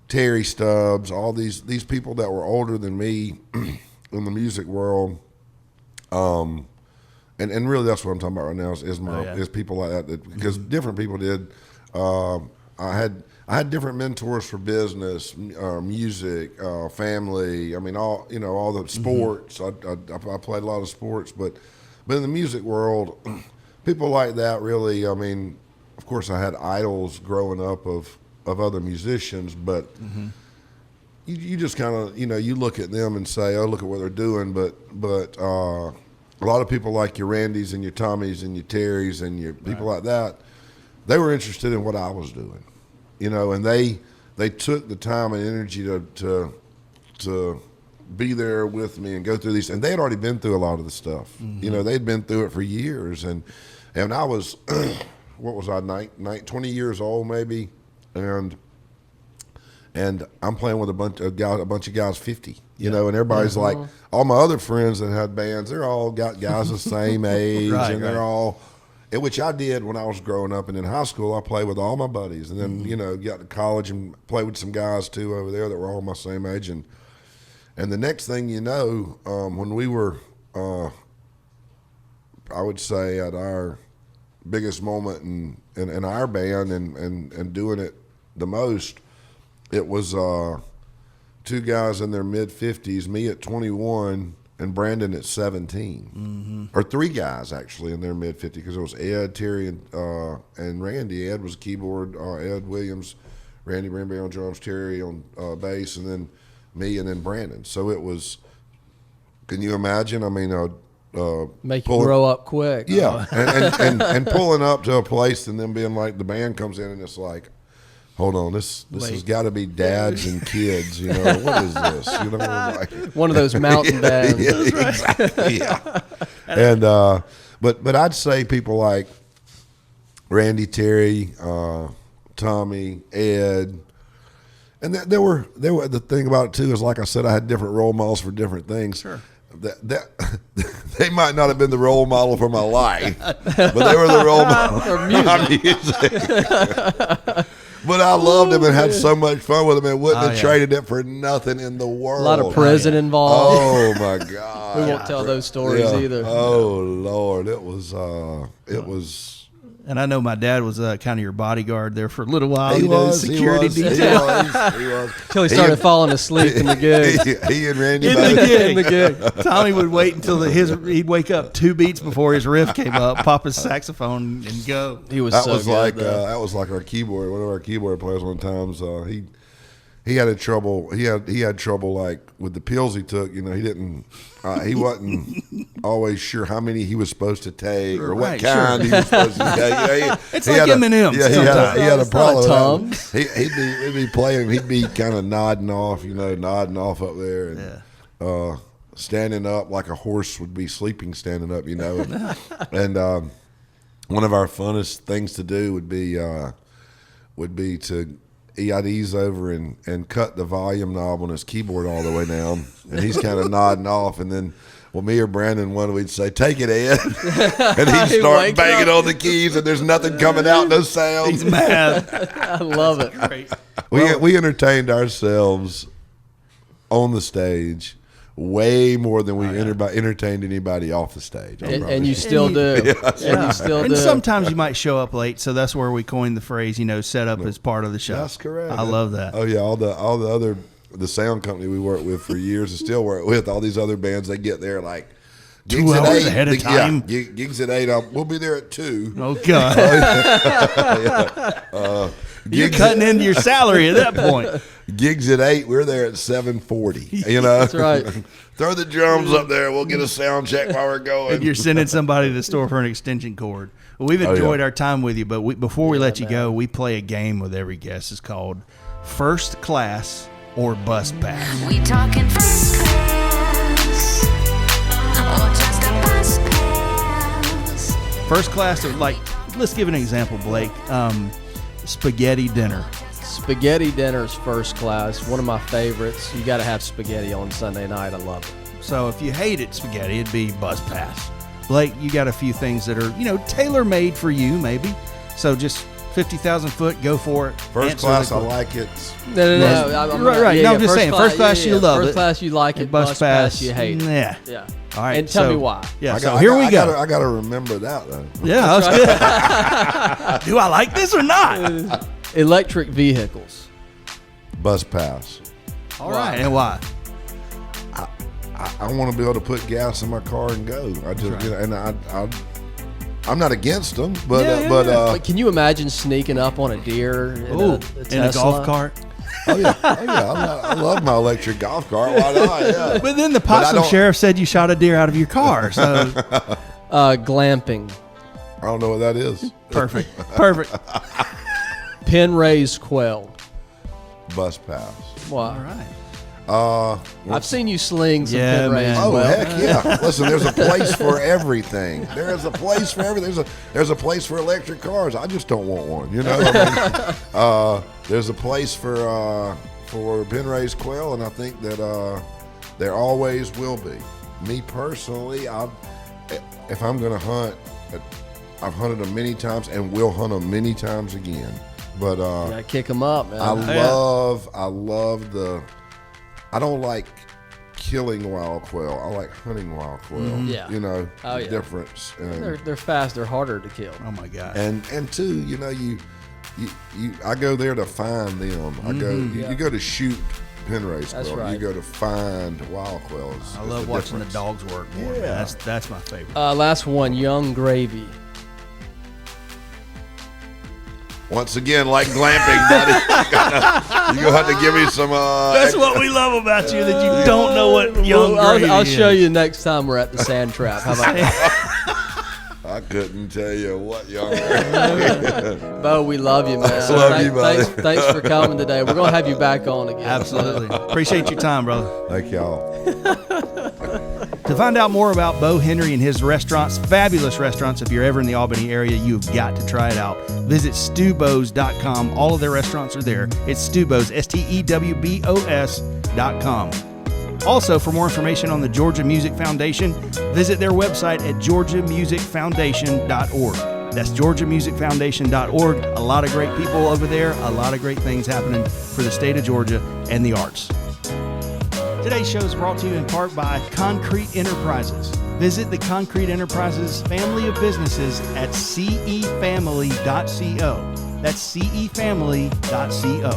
Speaker 5: Terry Stubbs, all these people that were older than me in the music world. And really, that's what I'm talking about right now is people like that because different people did. I had different mentors for business, music, family. I mean, all the sports. I played a lot of sports, but in the music world, people like that really. I mean, of course, I had idols growing up of other musicians, but you just kind of you look at them and say, oh, look at what they're doing, but a lot of people like your Randys and your Tommys and your Terrys and your people like that, they were interested in what I was doing. And they took the time and energy to be there with me and go through these. And they had already been through a lot of the stuff. You know, they'd been through it for years. And I was, what was I, 20 years old maybe, and I'm playing with a bunch of guys 50. You know, and everybody's like, all my other friends that had bands, they're all got guys the same age, and they're all, which I did when I was growing up. And in high school, I played with all my buddies. And then, you know, got to college and played with some guys, too, over there that were all my same age. And the next thing you know, when we were, I would say, at our biggest moment in our band and doing it the most, it was two guys in their mid-50s, me at 21 and Brandon at 17. Or three guys, actually, in their mid-50s, because it was Ed, Terry, and Randy. Ed was keyboard, Ed Williams, Randy Bramby on drums, Terry on bass, and then me, and then Brandon. So it was, can you imagine? I mean,
Speaker 4: make you grow up quick.
Speaker 5: Yeah, and pulling up to a place and then being like, the band comes in and it's like, hold on, this has got to be dads and kids. You know, what is this? You know, like,
Speaker 4: one of those mountain bands.
Speaker 5: Yeah, exactly. Yeah. And but I'd say people like Randy, Terry, Tommy, Ed. And there were the thing about it too is, like I said, I had different role models for different things. Sure. That they might not have been the role model for my life, but they were the role model for my music. But I loved them and had so much fun with them and wouldn't have traded it for nothing in the world.
Speaker 4: A lot of prison involved.
Speaker 5: Oh my God!
Speaker 4: We won't tell those stories either.
Speaker 5: Oh Lord, it was.
Speaker 3: And I know my dad was kind of your bodyguard there for a little while.
Speaker 5: He was
Speaker 3: security detail.
Speaker 5: He was.
Speaker 4: Until he started falling asleep in the gig.
Speaker 5: He and Randy.
Speaker 3: In the gig. Tommy would wait until he'd wake up 2 beats before his riff came up, pop his saxophone, and go.
Speaker 4: He was
Speaker 5: that
Speaker 4: so
Speaker 5: was
Speaker 4: good,
Speaker 5: like
Speaker 4: though.
Speaker 5: that was like our keyboard. One of our keyboard players one times he had trouble. He had trouble like with the pills he took. You know, he didn't. He wasn't always sure how many he was supposed to take or what kind he was supposed to take. You know,
Speaker 3: it's like M&M's.
Speaker 5: Yeah, he had a problem.
Speaker 4: Tums.
Speaker 5: He'd be playing. He'd be kind of nodding off up there, and standing up like a horse would be sleeping standing up. You know, and one of our funnest things to do would be to. I'd ease over and cut the volume knob on his keyboard all the way down, and he's kind of nodding off, and then, well, me or Brandon, we'd say, "Take it, Ed," and he'd start banging on the keys, and there's nothing coming out, no sound.
Speaker 3: He's mad.
Speaker 4: I love it.
Speaker 3: Great.
Speaker 5: We entertained ourselves on the stage way more than we entertained anybody off the stage.
Speaker 4: And you still do. And you still do.
Speaker 3: And sometimes you might show up late, so that's where we coined the phrase, set up as part of the show.
Speaker 5: That's correct.
Speaker 3: I love that.
Speaker 5: Oh yeah, all the other the sound company we worked with for years and still work with, all these other bands, they get there like
Speaker 3: 2 hours ahead of time.
Speaker 5: Yeah, gigs at 8. We'll be there at 2.
Speaker 3: Oh God. You're cutting into your salary at that point.
Speaker 5: Gigs at 8, we're there at 7:40. You know,
Speaker 4: That's right.
Speaker 5: Throw the drums up there. We'll get a sound check while we're going.
Speaker 3: And you're sending somebody to the store for an extension cord. Well, we've enjoyed our time with you, but before we let you go, we play a game with every guest. It's called First Class or Bus Pass.
Speaker 6: We talking first class or just a bus pass?
Speaker 3: First class, let's give an example, Blake. Spaghetti dinner.
Speaker 4: Spaghetti dinner's first class. One of my favorites. You got to have spaghetti on Sunday night. I love it.
Speaker 3: So if you hated spaghetti, it'd be bus pass. Blake, you got a few things that are, tailor-made for you, maybe. So just 50,000 foot, go for it.
Speaker 5: First class, I like it.
Speaker 4: No.
Speaker 3: Right. No, I'm just saying, first class, you love it.
Speaker 4: First class, you like it. Bus pass, you hate it.
Speaker 3: Yeah.
Speaker 4: Yeah.
Speaker 3: All right.
Speaker 4: And tell me why.
Speaker 3: Yeah. So here we go.
Speaker 5: I got to remember that, though.
Speaker 3: Yeah, that's good. Do I like this or not?
Speaker 4: Electric vehicles.
Speaker 5: Bus pass.
Speaker 3: All right. And why?
Speaker 5: I want to be able to put gas in my car and go. I'm not against them, but
Speaker 4: But can you imagine sneaking up on a deer in a
Speaker 3: in a golf cart?
Speaker 5: Oh yeah. I love my electric golf cart. Why not? Yeah.
Speaker 3: But then the Possum Sheriff said you shot a deer out of your car. So
Speaker 4: glamping.
Speaker 5: I don't know what that is.
Speaker 3: Perfect.
Speaker 4: Pen raised quail.
Speaker 5: Bus pass.
Speaker 4: Why?
Speaker 3: All right.
Speaker 4: I've seen you sling some
Speaker 3: Yeah,
Speaker 4: pin race.
Speaker 3: man.
Speaker 5: Oh,
Speaker 4: Well,
Speaker 5: heck yeah. Listen, there's a place for everything. There's a place for everything. There's a place for electric cars. I just don't want one, you know? I mean, there's a place for pin raised quail, and I think that there always will be. Me personally, if I'm going to hunt, I've hunted them many times and will hunt them many times again. But
Speaker 4: gotta kick them up, man.
Speaker 5: I love I don't like killing wild quail. I like hunting wild quail.
Speaker 4: Yeah.
Speaker 5: You know,
Speaker 4: Oh,
Speaker 5: the
Speaker 4: yeah.
Speaker 5: difference. And,
Speaker 4: They're fast. They're harder to kill.
Speaker 3: Oh my gosh.
Speaker 5: and two, you know, I go there to find them. I go you go to shoot pin race
Speaker 4: That's
Speaker 5: quail.
Speaker 4: right.
Speaker 5: You go to find wild quails.
Speaker 3: I love watching the dogs work more. Man.
Speaker 5: Yeah.
Speaker 3: That's my favorite.
Speaker 4: Last one, Young Gravy.
Speaker 5: Once again, like glamping, buddy. You're gonna have to give me some.
Speaker 3: That's what we love about you, that you don't know what young
Speaker 4: Well,
Speaker 3: gravy
Speaker 4: I'll show
Speaker 3: is.
Speaker 4: you next time we're at the sand trap. How about that?
Speaker 5: I couldn't tell you what young.
Speaker 4: Bo, we love you, man.
Speaker 5: Love you, buddy.
Speaker 4: Thanks for coming today. We're gonna have you back on again.
Speaker 3: Absolutely. Appreciate your time, brother.
Speaker 5: Thank y'all.
Speaker 3: To find out more about Beau Henry and his restaurants, fabulous restaurants, if you're ever in the Albany area, you've got to try it out. Visit stewbos.com. All of their restaurants are there. It's Stewbos, STEWBOS.com. Also, for more information on the Georgia Music Foundation, visit their website at georgiamusicfoundation.org. That's georgiamusicfoundation.org. A lot of great people over there, a lot of great things happening for the state of Georgia and the arts. Today's show is brought to you in part by Concrete Enterprises. Visit the Concrete Enterprises family of businesses at cefamily.co. That's cefamily.co.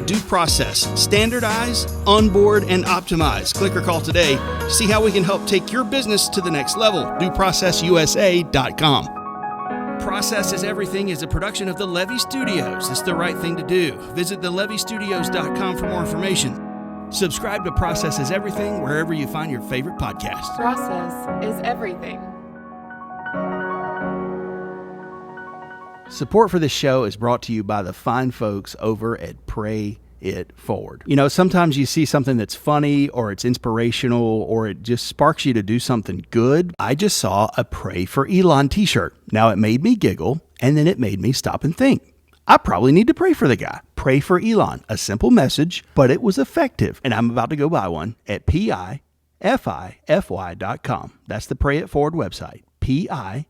Speaker 3: Due Process. Standardize, onboard, and optimize. Click or call today. See how we can help take your business to the next level. DueProcessUSA.com. Process is Everything is a production of the Levy Studios. It's the right thing to do. Visit thelevystudios.com for more information. Subscribe to Process is Everything wherever you find your favorite podcast.
Speaker 1: Process is everything.
Speaker 3: Support for this show is brought to you by the fine folks over at Pray It Forward. You know, sometimes you see something that's funny or it's inspirational or it just sparks you to do something good. I just saw a Pray for Elon t-shirt. Now, it made me giggle and then it made me stop and think. I probably need to pray for the guy. Pray for Elon. A simple message, but it was effective. And I'm about to go buy one at PIFIFY.com. That's the Pray It Forward website. PIFIFY.com.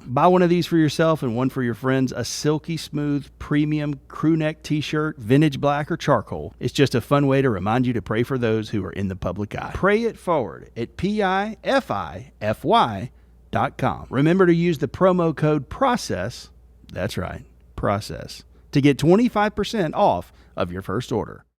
Speaker 3: Buy one of these for yourself and one for your friends. A silky smooth premium crew neck t-shirt, vintage black or charcoal. It's just a fun way to remind you to pray for those who are in the public eye. Pray It Forward at PIFIFY.com. Remember to use the promo code PROCESS. That's right, PROCESS, to get 25% off of your first order.